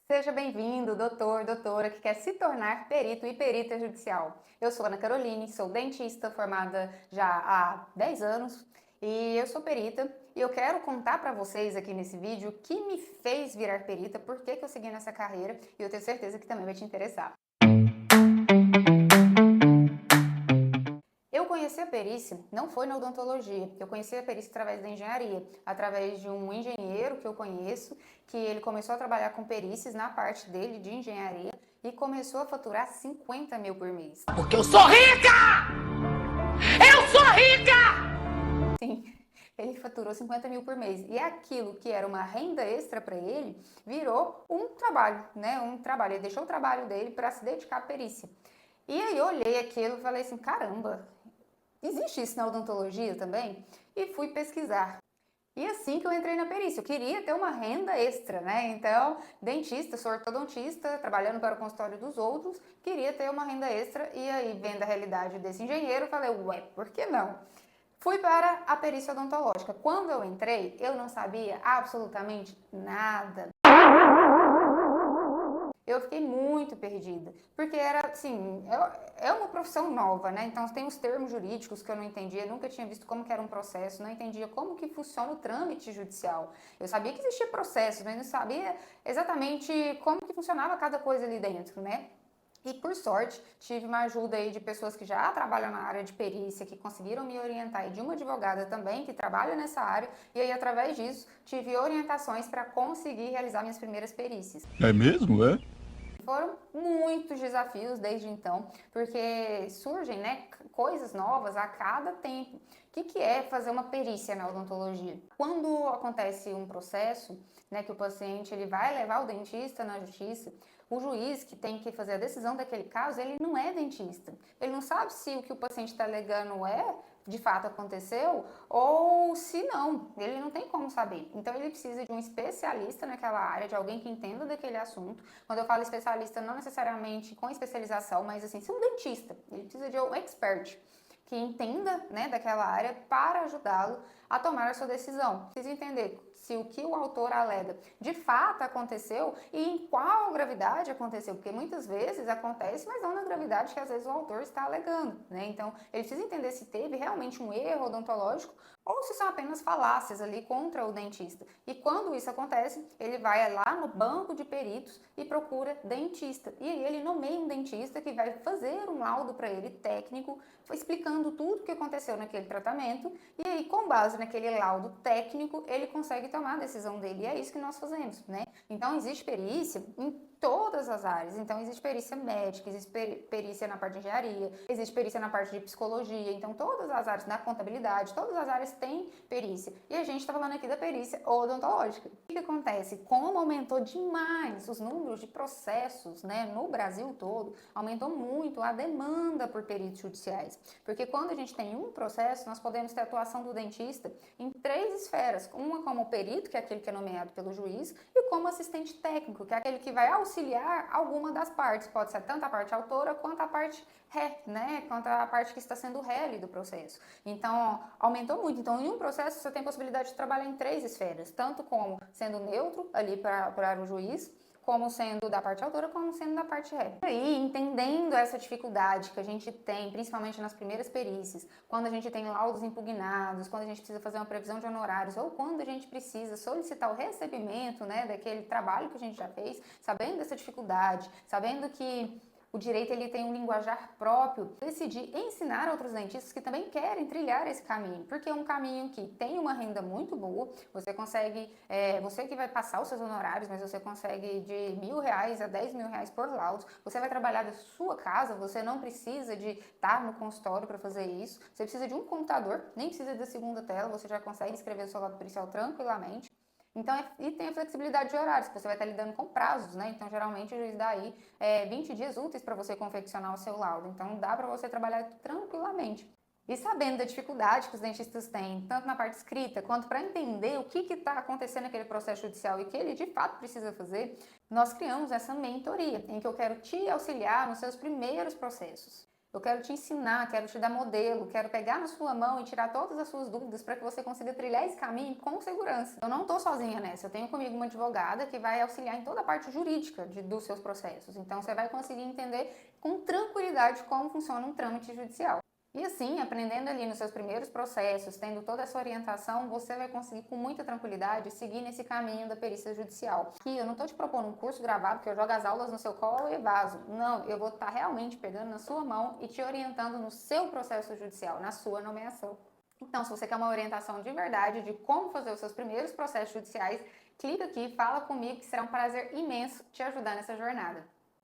Seja bem-vindo, doutor, doutora, que quer se tornar perito e perita judicial. Eu sou Ana Caroline, sou dentista formada já há 10 anos e eu sou perita e eu quero contar para vocês aqui nesse vídeo o que me fez virar perita, por que eu segui nessa carreira e eu tenho certeza que também vai te interessar. Eu conheci a perícia, não foi na odontologia, eu conheci a perícia através da engenharia, através de um engenheiro que eu conheço, que ele começou a trabalhar com perícias na parte dele de engenharia e começou a faturar 50 mil por mês. Porque eu sou rica! Eu sou rica! Sim, ele faturou 50 mil por mês. E aquilo que era uma renda extra para ele virou um trabalho, né? Um trabalho. Ele deixou o trabalho dele para se dedicar à perícia. E aí eu olhei aquilo e falei assim, caramba, existe isso na odontologia também? E fui pesquisar. E assim que eu entrei na perícia, eu queria ter uma renda extra, né? Então, dentista, sou ortodontista, trabalhando para o consultório dos outros, queria ter uma renda extra e aí, vendo a realidade desse engenheiro, falei, ué, por que não? Fui para a perícia odontológica. Quando eu entrei, eu não sabia absolutamente nada. Eu fiquei muito perdida, porque era assim, é uma profissão nova, né? Então tem os termos jurídicos que eu não entendia, nunca tinha visto como que era um processo, não entendia como que funciona o trâmite judicial. Eu sabia que existia processo, mas não sabia exatamente como que funcionava cada coisa ali dentro, né? E por sorte, tive uma ajuda aí de pessoas que já trabalham na área de perícia, que conseguiram me orientar, e de uma advogada também que trabalha nessa área, e aí através disso tive orientações para conseguir realizar minhas primeiras perícias. É mesmo, é? Foram muitos desafios desde então, porque surgem, né, coisas novas a cada tempo. O que é fazer uma perícia na odontologia? Quando acontece um processo, né, que o paciente ele vai levar o dentista na justiça, o juiz que tem que fazer a decisão daquele caso, ele não é dentista. Ele não sabe se o que o paciente está alegando de fato aconteceu ou se não, ele não tem como saber. Então ele precisa de um especialista naquela área, de alguém que entenda daquele assunto. Quando eu falo especialista, não necessariamente com especialização, mas assim, ser um dentista. Ele precisa de um expert que entenda, né, daquela área para ajudá-lo a tomar a sua decisão. Precisa entender se o que o autor alega de fato aconteceu e em qual gravidade aconteceu, porque muitas vezes acontece, mas não na gravidade que às vezes o autor está alegando, né? Então, ele precisa entender se teve realmente um erro odontológico ou se são apenas falácias ali contra o dentista. E quando isso acontece, ele vai lá no banco de peritos e procura dentista. E aí ele nomeia um dentista que vai fazer um laudo para ele técnico, explicando tudo o que aconteceu naquele tratamento. E aí, com base naquele laudo técnico, ele consegue tomar a decisão dele. E é isso que nós fazemos, né? Então, existe perícia em todas as áreas. Então, existe perícia médica, existe perícia na parte de engenharia, existe perícia na parte de psicologia. Então, todas as áreas da contabilidade, todas as áreas têm perícia. E a gente está falando aqui da perícia odontológica. O que acontece? Como aumentou demais os números de processos, né, no Brasil todo, aumentou muito a demanda por peritos judiciais. Porque quando a gente tem um processo, nós podemos ter a atuação do dentista em 3 esferas. Uma como perito, que é aquele que é nomeado pelo juiz, e como assistente técnico, que é aquele que vai auxiliar alguma das partes. Pode ser tanto a parte autora quanto a parte ré, né? Quanto a parte que está sendo ré ali do processo. Então, aumentou muito. Então, em um processo, você tem possibilidade de trabalhar em 3 esferas, tanto como sendo neutro ali para o juiz, como sendo da parte autora, como sendo da parte ré. E aí, entendendo essa dificuldade que a gente tem, principalmente nas primeiras perícias, quando a gente tem laudos impugnados, quando a gente precisa fazer uma previsão de honorários, ou quando a gente precisa solicitar o recebimento, né, daquele trabalho que a gente já fez, sabendo dessa dificuldade, sabendo que o direito ele tem um linguajar próprio, decidi ensinar outros dentistas que também querem trilhar esse caminho, porque é um caminho que tem uma renda muito boa, você consegue, você que vai passar os seus honorários, mas você consegue de R$1.000 a R$10.000 por laudo, você vai trabalhar da sua casa, você não precisa de estar no consultório para fazer isso, você precisa de um computador, nem precisa da segunda tela, você já consegue escrever o seu laudo pericial tranquilamente. Então, e tem a flexibilidade de horários, que você vai estar lidando com prazos, né? Então, geralmente, o juiz dá aí 20 dias úteis para você confeccionar o seu laudo. Então, dá para você trabalhar tranquilamente. E sabendo da dificuldade que os dentistas têm, tanto na parte escrita, quanto para entender o que está acontecendo naquele processo judicial e que ele, de fato, precisa fazer, nós criamos essa mentoria, em que eu quero te auxiliar nos seus primeiros processos. Eu quero te ensinar, quero te dar modelo, quero pegar na sua mão e tirar todas as suas dúvidas para que você consiga trilhar esse caminho com segurança. Eu não estou sozinha nessa, eu tenho comigo uma advogada que vai auxiliar em toda a parte jurídica dos seus processos. Então você vai conseguir entender com tranquilidade como funciona um trâmite judicial. E assim, aprendendo ali nos seus primeiros processos, tendo toda essa orientação, você vai conseguir com muita tranquilidade seguir nesse caminho da perícia judicial. Aqui eu não estou te propondo um curso gravado que eu jogo as aulas no seu colo e vazo. Não, eu vou estar realmente pegando na sua mão e te orientando no seu processo judicial, na sua nomeação. Então, se você quer uma orientação de verdade de como fazer os seus primeiros processos judiciais, clica aqui, fala comigo que será um prazer imenso te ajudar nessa jornada.